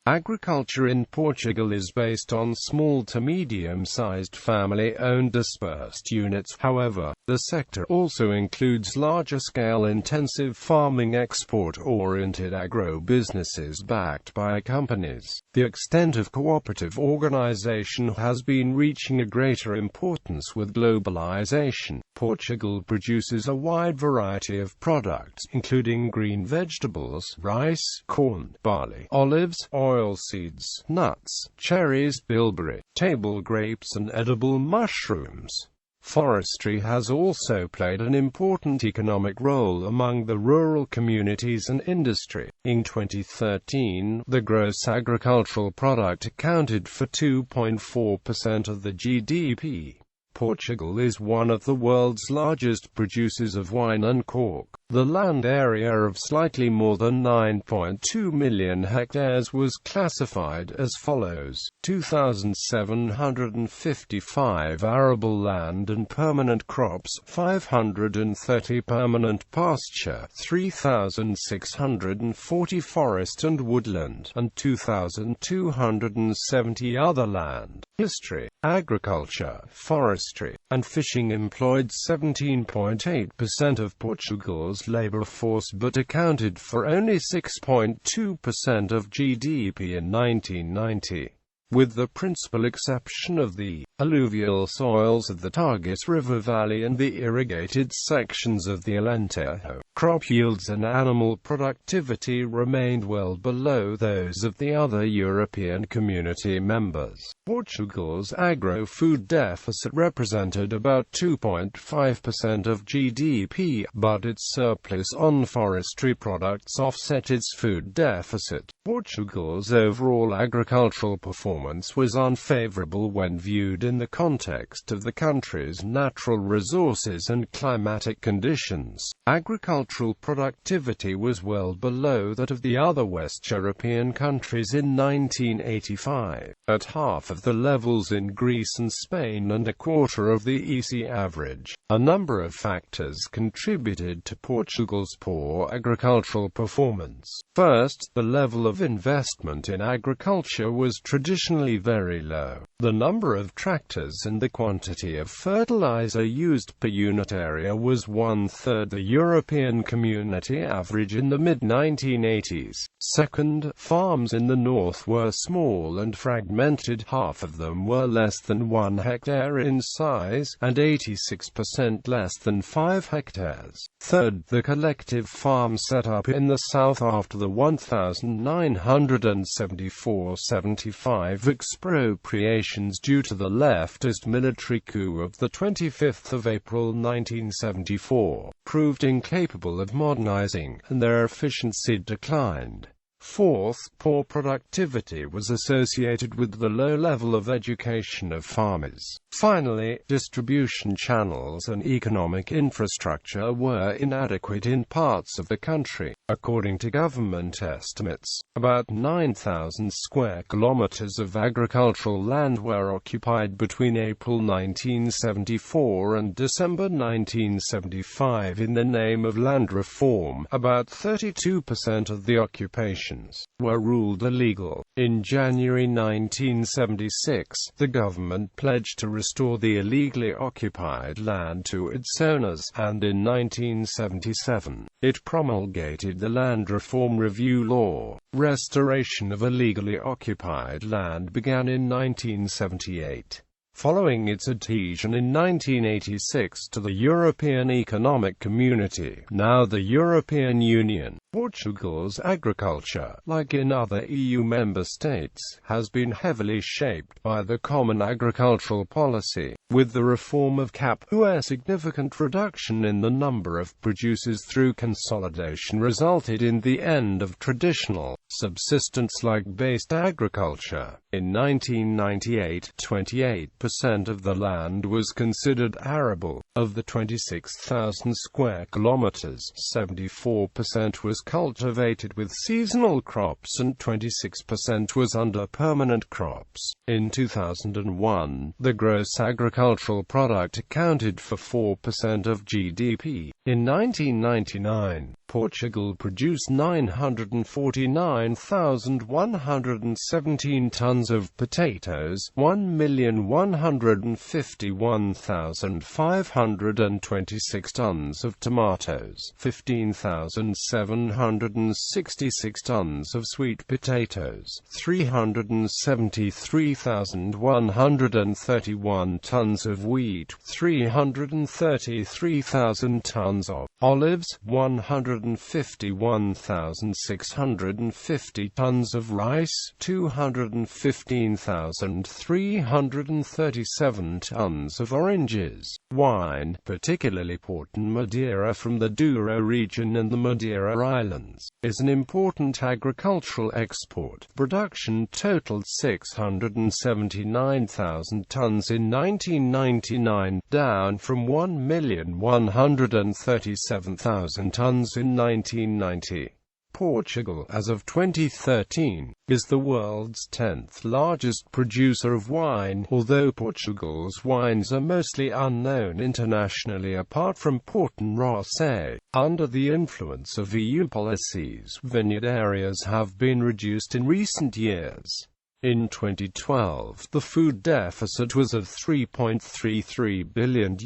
Agriculture in Portugal is based on small to medium-sized family-owned dispersed units. However, the sector also includes larger-scale intensive farming export-oriented agro-businesses backed by companies. The extent of cooperative organization has been reaching a greater importance with globalization. Portugal produces a wide variety of products, including green vegetables, rice, corn, barley, olives, oilseeds, nuts, cherries, bilberry, table grapes and edible mushrooms. Forestry has also played an important economic role among the rural communities and industry. In 2013, the gross agricultural product accounted for 2.4% of the GDP. Portugal is one of the world's largest producers of wine and cork. The land area of slightly more than 9.2 million hectares was classified as follows: 2,755 arable land and permanent crops, 530 permanent pasture, 3,640 forest and woodland, and 2,270 other land. History. Agriculture, forestry, and fishing employed 17.8% of Portugal's labor force but accounted for only 6.2% of GDP in 1990. With the principal exception of the alluvial soils of the Tagus River Valley and the irrigated sections of the Alentejo, crop yields and animal productivity remained well below those of the other European community members. Portugal's agro-food deficit represented about 2.5% of GDP, but its surplus on forestry products offset its food deficit. Portugal's overall agricultural performance was unfavorable when viewed in the context of the country's natural resources and climatic conditions. Agricultural productivity was well below that of the other West European countries in 1985, at half of the levels in Greece and Spain and a quarter of the EC average. A number of factors contributed to Portugal's poor agricultural performance. First, the level of investment in agriculture was traditionally very low. The number of tractors and the quantity of fertilizer used per unit area was one-third the European community average in the mid-1980s. Second, farms in the north were small and fragmented. Half of them were less than 1 hectare in size, and 86% less than 5 hectares. Third, the collective farm set up in the south after the 1974-75 expropriations due to the leftist military coup of the 25th of April 1974, proved incapable of modernizing, and their efficiency declined. Fourth, poor productivity was associated with the low level of education of farmers. Finally, distribution channels and economic infrastructure were inadequate in parts of the country. According to government estimates, about 9,000 square kilometers of agricultural land were occupied between April 1974 and December 1975 in the name of land reform. About 32% of the occupations were ruled illegal. In January 1976, the government pledged to restore the illegally occupied land to its owners, and in 1977, it promulgated the Land Reform Review Law. Restoration of illegally occupied land began in 1978. Following its adhesion in 1986 to the European Economic Community, now the European Union, Portugal's agriculture, like in other EU member states, has been heavily shaped by the Common Agricultural Policy. With the reform of CAP, a significant reduction in the number of producers through consolidation resulted in the end of traditional, subsistence-like based agriculture. In 1998, 28% of the land was considered arable. Of the 26,000 square kilometers, 74% was cultivated with seasonal crops and 26% was under permanent crops. In 2001, the gross agricultural product accounted for 4% of GDP. In 1999, Portugal produced 949,117 tons of potatoes, 1,151,526 tons of tomatoes, 15,766 tons of sweet potatoes, 373,131 tons of wheat, 333,000 tons of olives, 151,650 tons of rice, 215,337 tons of oranges. Wine, particularly Port and Madeira from the Douro region and the Madeira Islands, is an important agricultural export. Production totaled 679,000 tons in 1999, down from 1,137,000 tons in 1990. Portugal, as of 2013, is the world's 10th largest producer of wine, although Portugal's wines are mostly unknown internationally apart from Port and Rosé. Under the influence of EU policies, vineyard areas have been reduced in recent years. In 2012, the food deficit was of €3.33 billion.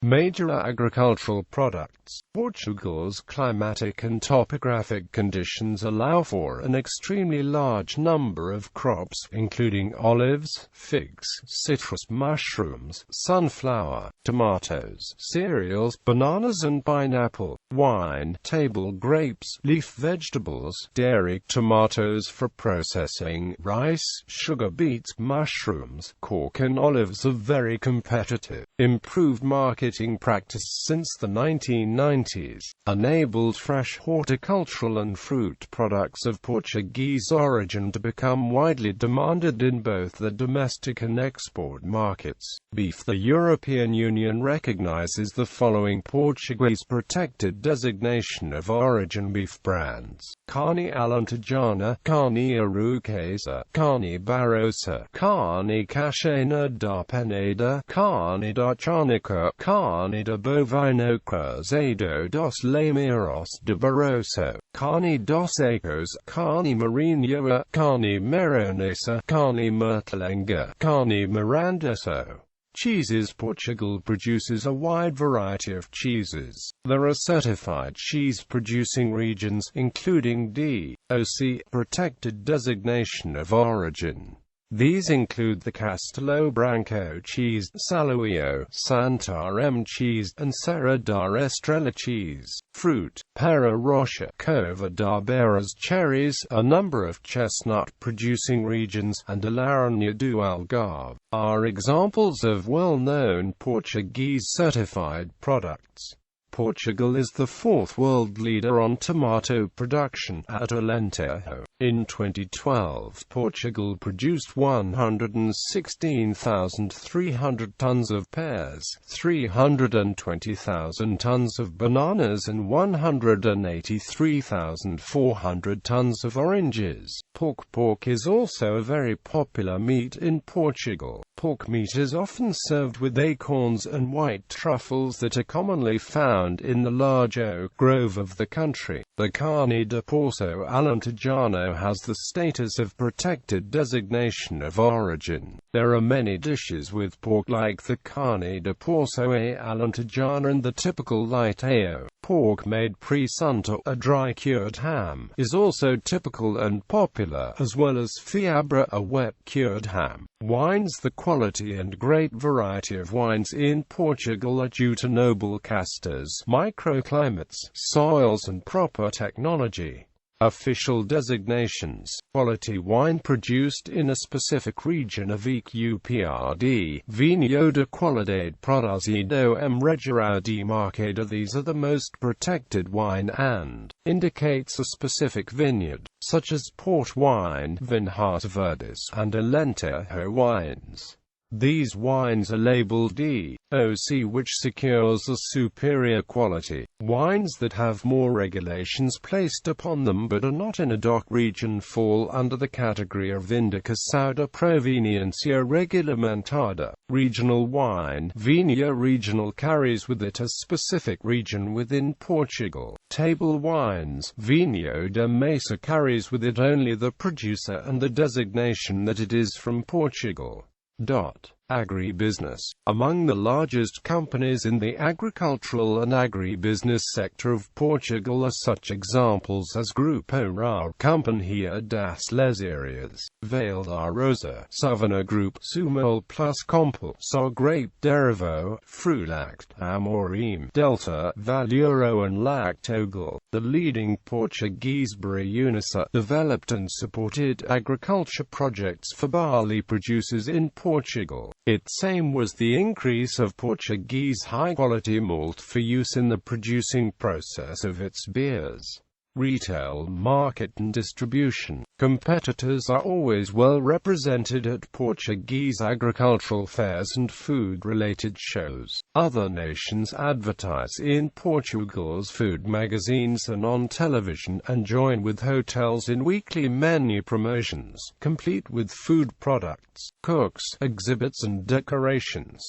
Major agricultural products. Portugal's climatic and topographic conditions allow for an extremely large number of crops, including olives, figs, citrus, mushrooms, sunflower, tomatoes, cereals, bananas and pineapple, wine, table grapes, leaf vegetables, dairy, tomatoes for processing, rice, sugar beets, mushrooms, cork and olives are very competitive. Improved marketing practice since the 1990s enabled fresh horticultural and fruit products of Portuguese origin to become widely demanded in both the domestic and export markets. Beef. The European Union recognizes the following Portuguese protected designation of origin beef brands: Carne Alentejana, Carne Aroquesa, Carne Barrosa, Carne Caixena da Peneda, Carne da Charnica, Carne de Bovino Cruzado dos Lameiros de Barroso, Carne dos Ecos, Carne Marinha, Carne Maronesa, Carne Murtalenga, Carne Mirandoso. Cheeses. Portugal produces a wide variety of cheeses. There are certified cheese-producing regions, including DOC, protected designation of origin. These include the Castelo Branco cheese, Saluio, Santarém cheese, and Serra da Estrela cheese. Fruit. Pera Rocha, Cova da Beras cherries, a number of chestnut-producing regions, and Alaranha do Algarve are examples of well-known Portuguese certified products. Portugal is the fourth world leader on tomato production, at Alentejo. In 2012, Portugal produced 116,300 tons of pears, 320,000 tons of bananas and 183,400 tons of oranges. Pork is also a very popular meat in Portugal. Pork meat is often served with acorns and white truffles that are commonly found in the large oak grove of the country. The Carne de Porco Alentejano has the status of protected designation of origin. There are many dishes with pork like the Carne de Porco Alentejano and the typical light AO. Pork made presunto, a dry cured ham, is also typical and popular, as well as fiambre, a wet cured ham. Wines. The quality and great variety of wines in Portugal are due to noble castas, microclimates, soils and proper technology. Official designations. Quality wine produced in a specific region of EQPRD, Vinho de Qualidade Produzido em Região Demarcada. These are the most protected wine and indicates a specific vineyard, such as port wine, Vinhas Verdes, and Alentejo wines. These wines are labeled DOC, which secures a superior quality. Wines that have more regulations placed upon them but are not in a DOC region fall under the category of Indica Sauda Proveniencia Regulamentada. Regional wine. Vinha regional carries with it a specific region within Portugal. Table wines. Vinho da Mesa carries with it only the producer and the designation that it is from Portugal. Agribusiness. Among the largest companies in the agricultural and agribusiness sector of Portugal are such examples as Grupo Rural, Companhia das Leserias, Vale da Rosa, Savana Group, Sumol Plus Compul, Só Grape Derivo, Frulact, Amorim, Delta, Valuro and Lactogal. The leading Portuguese brewery Unicef developed and supported agriculture projects for barley producers in Portugal. Its aim was the increase of Portuguese high-quality malt for use in the producing process of its beers. Retail, market and distribution. Competitors are always well represented at Portuguese agricultural fairs and food-related shows. Other nations advertise in Portugal's food magazines and on television, and join with hotels in weekly menu promotions, complete with food products, cooks, exhibits and decorations.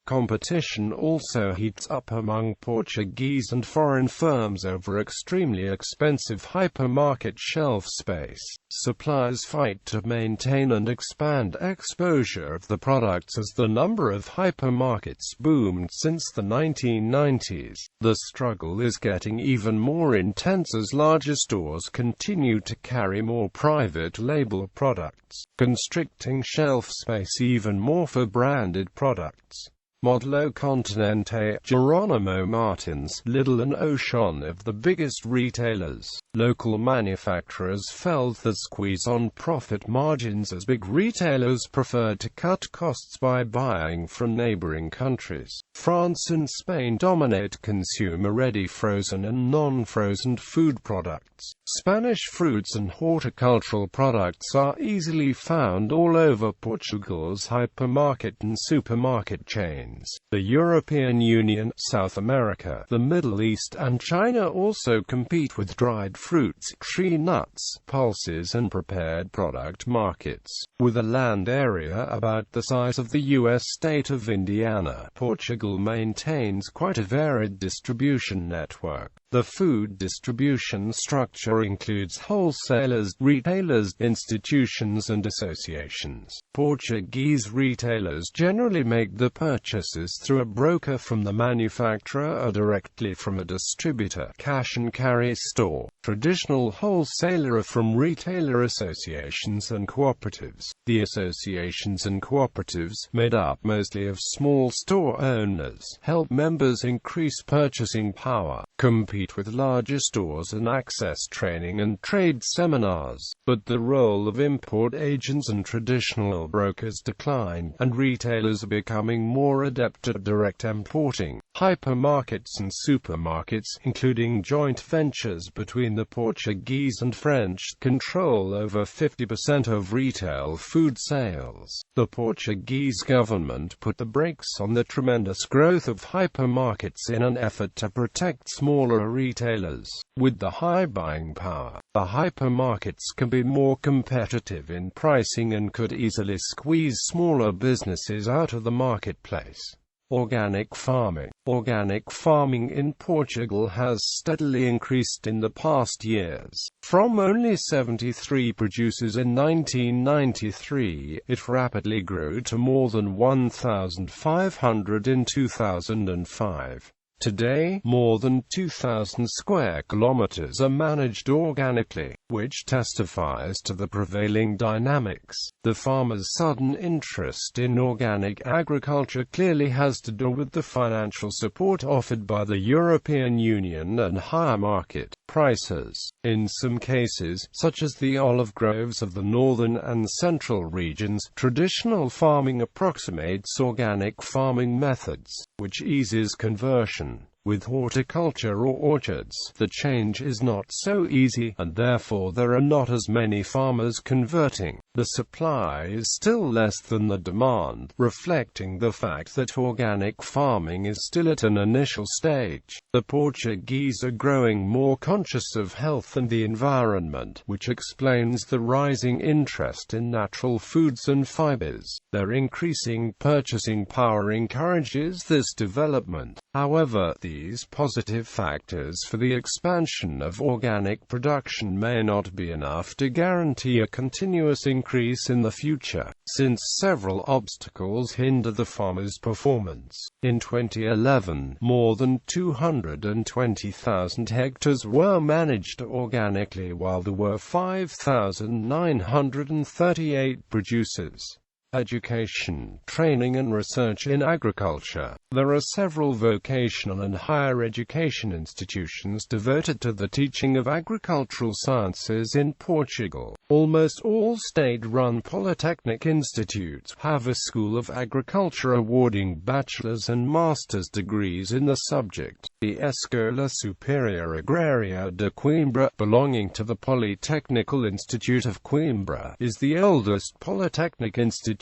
Competition also heats up among Portuguese and foreign firms over extremely expensive hypermarket shelf space. Suppliers fight to maintain and expand exposure of the products as the number of hypermarkets boomed since the 1990s. The struggle is getting even more intense as larger stores continue to carry more private label products, constricting shelf space even more for branded products. Modelo Continente, Geronimo Martins, Lidl and Auchan of the biggest retailers. Local manufacturers felt the squeeze on profit margins as big retailers preferred to cut costs by buying from neighboring countries. France and Spain dominate consumer-ready frozen and non-frozen food products. Spanish fruits and horticultural products are easily found all over Portugal's hypermarket and supermarket chains. The European Union, South America, the Middle East and China also compete with dried fruits, tree nuts, pulses and prepared product markets. With a land area about the size of the U.S. state of Indiana, Portugal maintains quite a varied distribution network. The food distribution structure includes wholesalers, retailers, institutions and associations. Portuguese retailers generally make the purchases through a broker from the manufacturer or directly from a distributor, cash and carry store. Traditional wholesaler are from retailer associations and cooperatives. The associations and cooperatives, made up mostly of small store owners, help members increase purchasing power, compete with larger stores and access training and trade seminars. But the role of import agents and traditional brokers declined, and retailers are becoming more adept at direct importing. Hypermarkets and supermarkets, including joint ventures between the Portuguese and French, control over 50% of retail food sales. The Portuguese government put the brakes on the tremendous growth of hypermarkets in an effort to protect smaller retailers. With the high buying power, the hypermarkets can be more competitive in pricing and could easily squeeze smaller businesses out of the marketplace. Organic farming. Organic farming in Portugal has steadily increased in the past years. From only 73 producers in 1993, it rapidly grew to more than 1,500 in 2005. Today, more than 2,000 square kilometers are managed organically, which testifies to the prevailing dynamics. The farmers' sudden interest in organic agriculture clearly has to do with the financial support offered by the European Union and higher market prices. In some cases, such as the olive groves of the northern and central regions, traditional farming approximates organic farming methods, which eases conversion. With horticulture or orchards, the change is not so easy, and therefore there are not as many farmers converting. The supply is still less than the demand, reflecting the fact that organic farming is still at an initial stage. The Portuguese are growing more conscious of health and the environment, which explains the rising interest in natural foods and fibers. Their increasing purchasing power encourages this development. However, these positive factors for the expansion of organic production may not be enough to guarantee a continuous increase in the future, since several obstacles hinder the farmers' performance. In 2011, more than 220,000 hectares were managed organically, while there were 5,938 producers. Education, training and research in agriculture. There are several vocational and higher education institutions devoted to the teaching of agricultural sciences in Portugal. Almost all state-run polytechnic institutes have a school of agriculture awarding bachelor's and master's degrees in the subject. The Escola Superior Agraria de Coimbra, belonging to the Polytechnical Institute of Coimbra, is the oldest polytechnic institution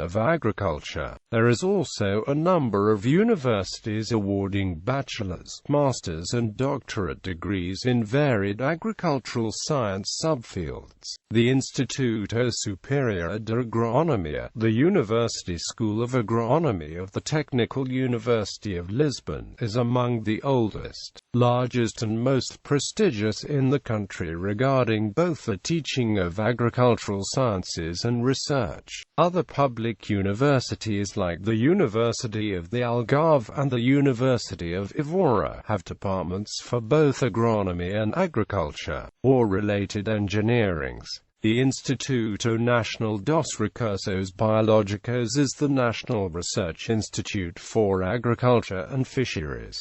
of agriculture. There is also a number of universities awarding bachelor's, master's and doctorate degrees in varied agricultural science subfields. The Instituto Superior de Agronomia, the University School of Agronomy of the Technical University of Lisbon, is among the oldest, largest and most prestigious in the country regarding both the teaching of agricultural sciences and research. Other public universities like the University of the Algarve and the University of Évora have departments for both agronomy and agriculture, or related engineerings. The Instituto Nacional dos Recursos Biológicos is the national research institute for agriculture and fisheries.